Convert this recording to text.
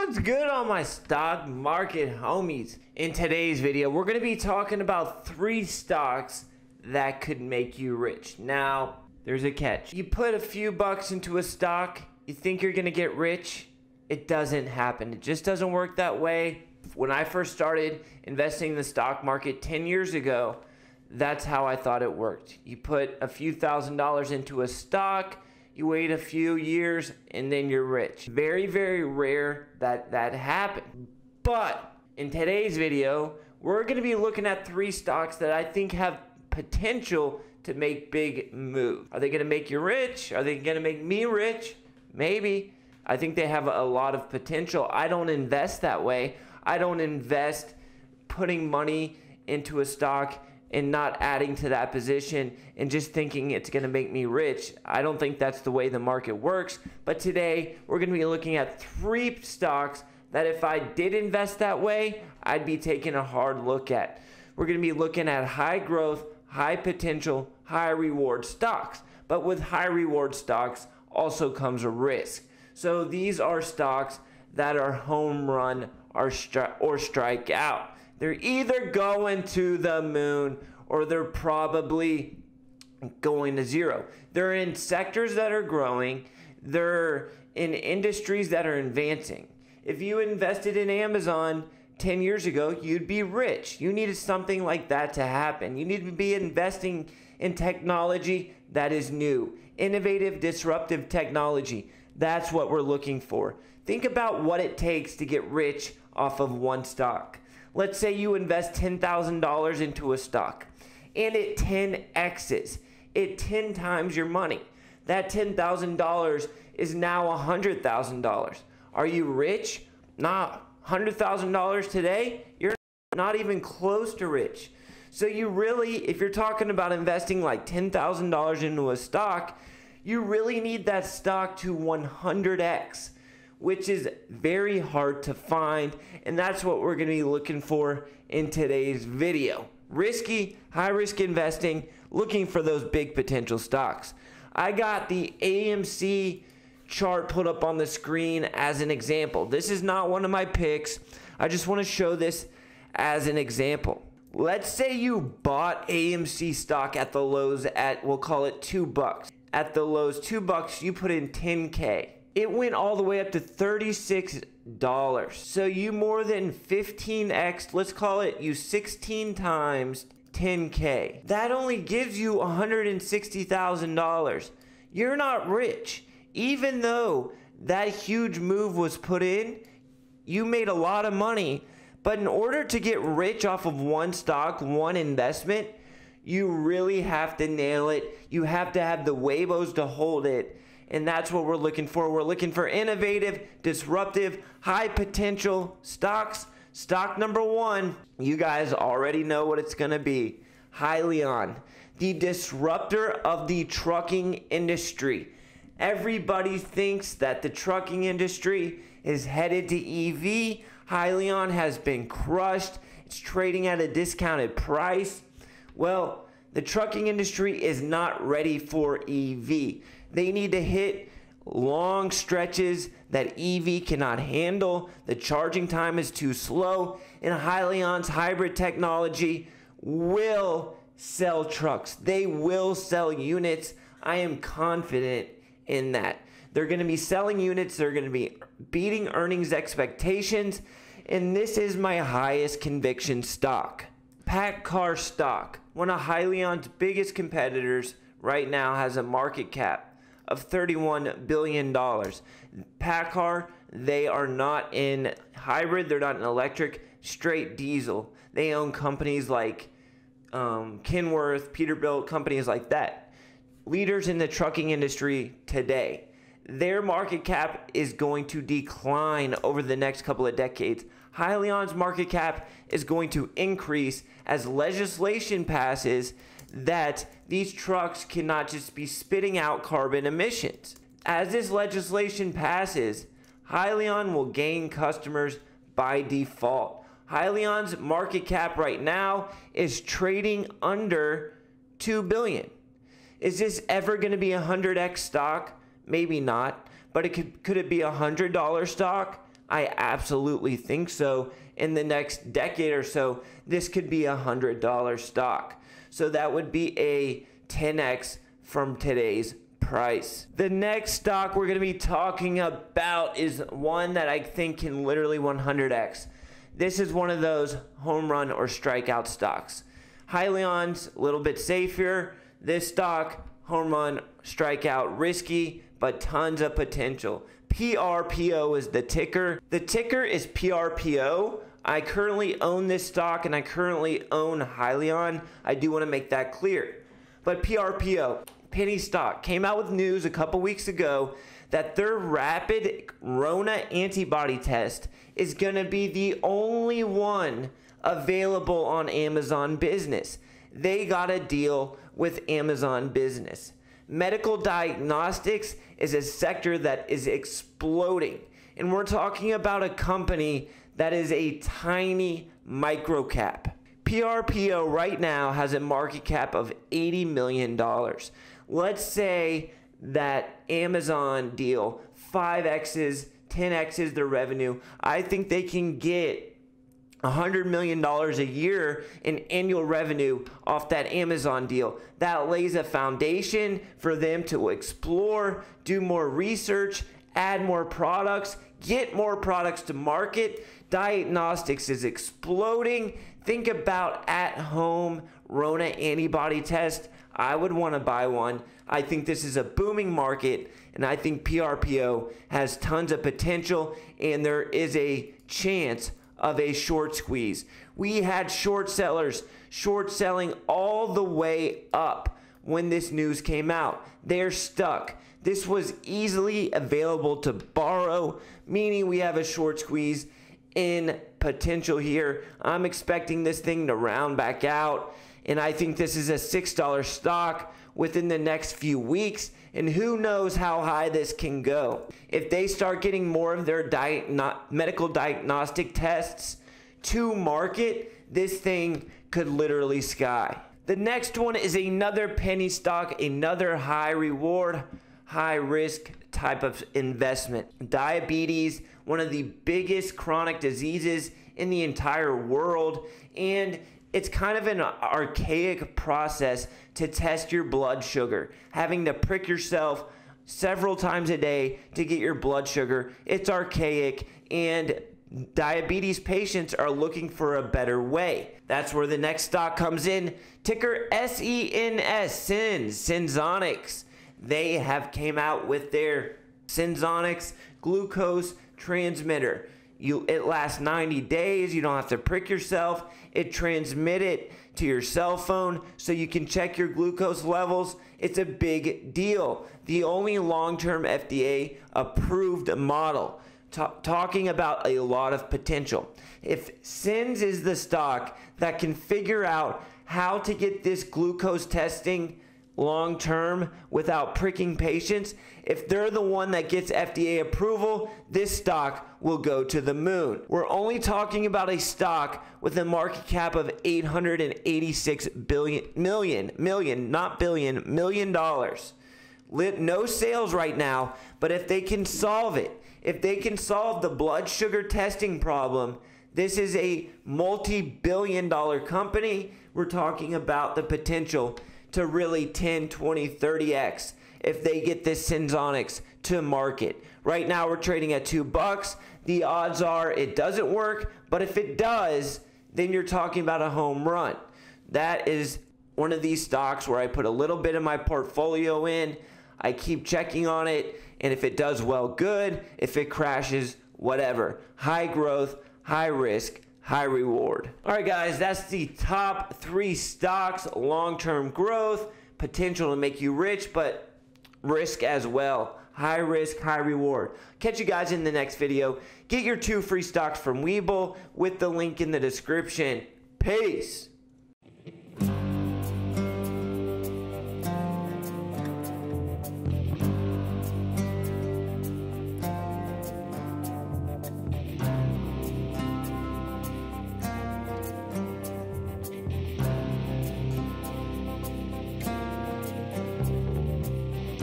What's good on my stock market homies? In today's video, we're going to be talking about 3 stocks that could make you rich. Now, there's a catch. You put a few bucks into a stock, you think you're going to get rich. It doesn't happen. It just doesn't work that way. When I first started investing in the stock market 10 years ago, that's how I thought it worked. You put a few $1,000s into a stock, you wait a few years, and then you're rich. Very, very rare that happens. But in today's video, we're going to be looking at 3 stocks that I think have potential to make big moves. Are they going to make you rich? Are they going to make me rich? Maybe. I think they have a lot of potential. I don't invest that way. I don't invest putting money into a stock and not adding to that position and just thinking it's going to make me rich. I don't think that's the way the market works. But today, we're going to be looking at 3 stocks that if I did invest that way, I'd be taking a hard look at. We're going to be looking at high growth, high potential, high reward stocks. But with high reward stocks also comes a risk. So these are stocks that are home run or strike out. They're either going to the moon or they're probably going to zero. They're in sectors that are growing. They're in industries that are advancing. If you invested in Amazon 10 years ago, you'd be rich. You needed something like that to happen. You need to be investing in technology that is new, innovative, disruptive technology. That's what we're looking for. Think about what it takes to get rich off of one stock. Let's say you invest $10,000 into a stock and it 10x's. It 10 times your money. That $10,000 is now $100,000. Are you rich? Nah. $100,000 today, you're not even close to rich. So you really, if you're talking about investing like $10,000 into a stock, you really need that stock to 100x, which is very hard to find, and that's what we're going to be looking for in today's video. Risky, high-risk investing, looking for those big potential stocks. I got the AMC chart put up on the screen as an example. This is not one of my picks. I just want to show this as an example. Let's say you bought AMC stock at the lows at, we'll call it $2. At the lows, $2, you put in 10K. It went all the way up to $36. So you more than 15x, let's call it you 16 times 10K. That only gives you $160,000. You're not rich. Even though that huge move was put in, you made a lot of money. But in order to get rich off of one stock, one investment, you really have to nail it. You have to have the huevos to hold it. And that's what we're looking for. We're looking for innovative, disruptive, high potential stocks. Stock number 1, you guys already know what it's going to be. HYLN, the disruptor of the trucking industry. Everybody thinks that the trucking industry is headed to EV. HYLN has been crushed. It's trading at a discounted price. Well, the trucking industry is not ready for EV. They need to hit long stretches that EV cannot handle. The charging time is too slow, and HYLN's hybrid technology will sell trucks. They will sell units. I am confident in that. They're going to be selling units. They're going to be beating earnings expectations, and this is my highest conviction stock. PACCAR stock, one of HYLN's biggest competitors right now, has a market cap of $31 billion. PACCAR, they are not in hybrid, they're not in electric, straight diesel. They own companies like Kenworth, Peterbilt, companies like that. Leaders in the trucking industry today. Their market cap is going to decline over the next couple of decades. HYLN's market cap is going to increase as legislation passes that these trucks cannot just be spitting out carbon emissions. As this legislation passes, HYLN will gain customers by default. HYLN's market cap right now is trading under $2 billion. Is this ever going to be a 100x stock? Maybe not. But could it be a $100 stock? I absolutely think so. In the next decade or so, this could be a $100 stock. So that would be a 10x from today's price. The next stock we're going to be talking about is one that I think can literally 100x. This is one of those home run or strikeout stocks. HYLN's a little bit safer. This stock, home run, strikeout, risky, but tons of potential. PRPO is the ticker. The ticker is PRPO. I currently own this stock and I currently own HYLN. I do want to make that clear. But PRPO, penny stock, came out with news a couple weeks ago that their rapid Rona antibody test is going to be the only one available on Amazon Business. They got a deal with Amazon Business. Medical diagnostics is a sector that is exploding. And we're talking about a company that is a tiny micro cap. PRPO right now has a market cap of $80 million. Let's say that Amazon deal 5x's, 10x's their revenue. I think they can get $100 million a year in annual revenue off that Amazon deal. That lays a foundation for them to explore, do more research, add more products, get more products to market. Diagnostics is exploding. Think about at-home Rona antibody test. I would want to buy one. I think this is a booming market, and I think PRPO has tons of potential, and there is a chance of a short squeeze. We had short sellers short selling all the way up when this news came out. They're stuck. This was easily available to borrow, meaning we have a short squeeze in potential here. I'm expecting this thing to round back out, and I think this is a $6 stock within the next few weeks, and who knows how high this can go. If they start getting more of their medical diagnostic tests to market, this thing could literally sky. The next one is another penny stock, another high reward, high risk type of investment. Diabetes, one of the biggest chronic diseases in the entire world, and it's kind of an archaic process to test your blood sugar, having to prick yourself several times a day to get your blood sugar. It's archaic, and diabetes patients are looking for a better way. That's where the next stock comes in. Ticker SENS, Synsonics. They have came out with their Synsonics glucose transmitter. It lasts 90 days. You don't have to prick yourself. It transmits it to your cell phone so you can check your glucose levels. It's a big deal. The only long-term FDA approved model. Talking about a lot of potential. If Syns is the stock that can figure out how to get this glucose testing long term without pricking patients, if they're the one that gets FDA approval, this stock will go to the moon. We're only talking about a stock with a market cap of $886 million dollars. No sales right now, but if they can solve it, if they can solve the blood sugar testing problem, this is a multi-billion-dollar company. We're talking about the potential to really 10, 20, 30x if they get this Synsonics to market. Right now we're trading at $2. The odds are it doesn't work, but if it does, then you're talking about a home run. That is one of these stocks where I put a little bit of my portfolio in. I keep checking on it, and if it does well, good. If it crashes, whatever. High growth, high risk, high reward. All right, guys, that's the top 3 stocks. Long-term growth, potential to make you rich, but risk as well. High risk, high reward. Catch you guys in the next video. Get your 2 free stocks from Webull with the link in the description. Peace.